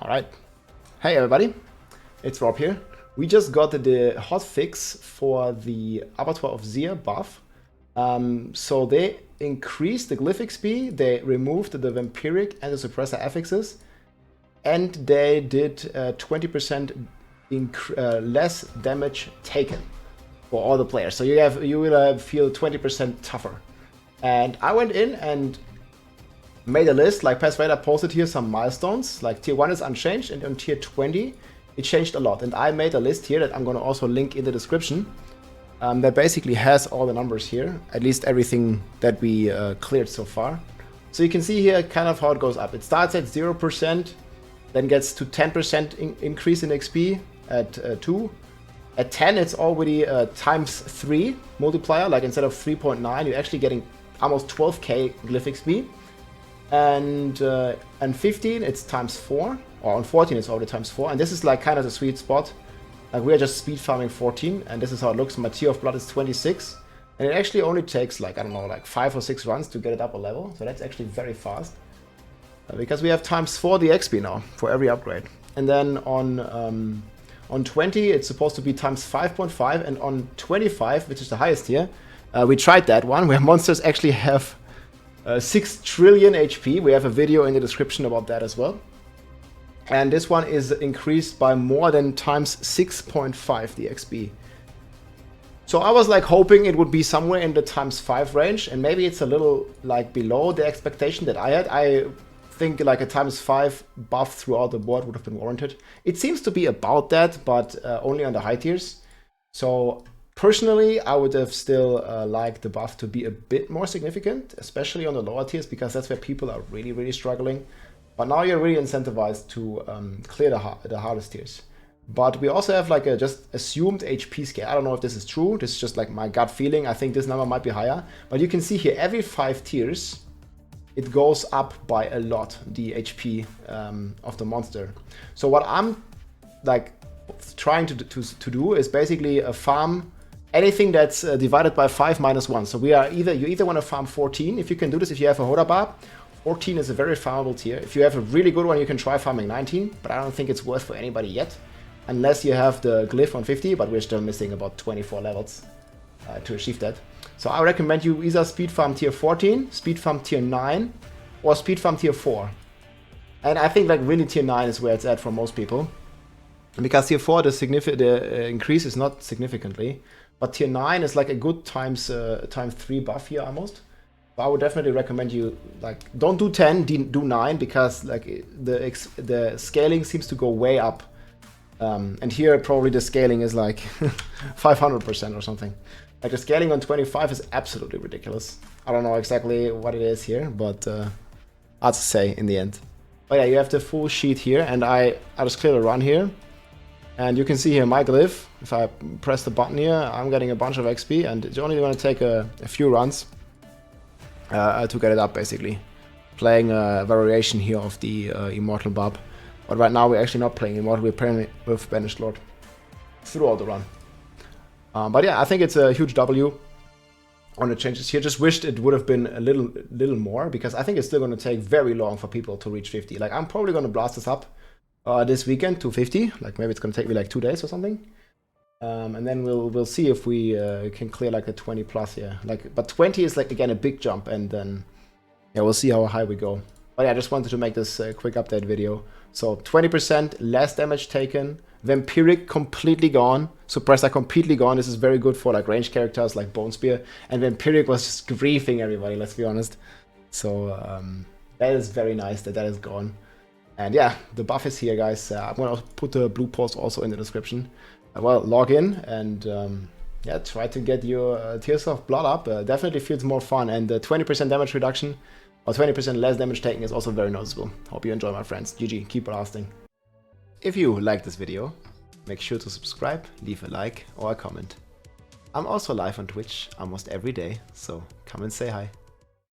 Alright. Hey everybody, it's Rob here. We just got the hotfix for the Abattoir of Zir buff. So they increased the Glyph XP, they removed the vampiric and the suppressor affixes, and they did 20% less damage taken for all the players. So you will feel 20% tougher. And I went in and made a list, like Past Vader posted here some milestones, like tier 1 is unchanged, and on tier 20 it changed a lot. And I made a list here that I'm going to also link in the description that basically has all the numbers here, at least everything that we cleared so far. So you can see here kind of how it goes up. It starts at 0%, then gets to 10% increase in XP at 2. At 10 it's already times 3 multiplier, like instead of 3.9 you're actually getting almost 12k Glyph XP. And 15 it's times 4, or on 14 it's already times 4, and this is like kind of the sweet spot. Like we are just speed farming 14, and this is how it looks. My tier of blood is 26, and it actually only takes like, I don't know, like 5 or 6 runs to get it up a level, so that's actually very fast. Because we have times 4 the XP now for every upgrade. And then on 20 it's supposed to be times 5.5, and on 25, which is the highest here, we tried that one, where monsters actually have 6 trillion HP. We have a video in the description about that as well. And this one is increased by more than times 6.5 the XP. So I was like hoping it would be somewhere in the times 5 range, and maybe it's a little like below the expectation that I had. I think like a times 5 buff throughout the board would have been warranted. It seems to be about that, but only on the high tiers. So personally, I would have still liked the buff to be a bit more significant, especially on the lower tiers, because that's where people are really struggling. But now you're really incentivized to clear the hardest tiers. But we also have like a just assumed HP scale. I don't know if this is true. This is just like my gut feeling. I think this number might be higher. But you can see here, every 5 tiers, it goes up by a lot, the HP of the monster. So what I'm like trying to do is basically a farm anything that's divided by 5 minus 1. So you either want to farm 14, if you can do this, if you have a Hodabar. 14 is a very farmable tier. If you have a really good one, you can try farming 19, but I don't think it's worth for anybody yet. Unless you have the Glyph on 50, but we're still missing about 24 levels to achieve that. So I recommend you either speed farm tier 14, speed farm tier 9, or speed farm tier 4. And I think like really tier 9 is where it's at for most people. Because tier 4, the increase is not significantly. But tier 9 is like a good times 3 buff here almost. So I would definitely recommend you, like, don't do 10, do 9, because like the scaling seems to go way up. And here probably the scaling is like 500% or something. Like the scaling on 25 is absolutely ridiculous. I don't know exactly what it is here, but I'll say in the end. But yeah, you have the full sheet here, and I just cleared a run here. And you can see here my Glyph. If I press the button here, I'm getting a bunch of XP, and it's only going to take a few runs to get it up, basically. Playing a variation here of the Immortal Barb. But right now we're actually not playing Immortal, we're playing with Banished Lord throughout the run. But yeah, I think it's a huge W on the changes here. Just wished it would have been a little more, because I think it's still going to take very long for people to reach 50. Like, I'm probably going to blast this up this weekend to 50. Like, maybe it's going to take me like 2 days or something. And then we'll see if we can clear like the 20 plus here. Like, but 20 is like again a big jump, and then yeah, we'll see how high we go. But yeah, I just wanted to make this quick update video. So 20% less damage taken, vampiric completely gone, suppressor completely gone. This is very good for like ranged characters like Bone Spear, and vampiric was just griefing everybody, let's be honest. So that is very nice that is gone. And yeah, the buff is here, guys. I'm gonna put the blue post also in the description. Well, log in and yeah, try to get your tiers of blood up. Definitely feels more fun, and the 20% damage reduction or 20% less damage taken is also very noticeable. Hope you enjoy, my friends. GG, keep blasting. If you liked this video, make sure to subscribe, leave a like or a comment. I'm also live on Twitch almost every day, so come and say hi.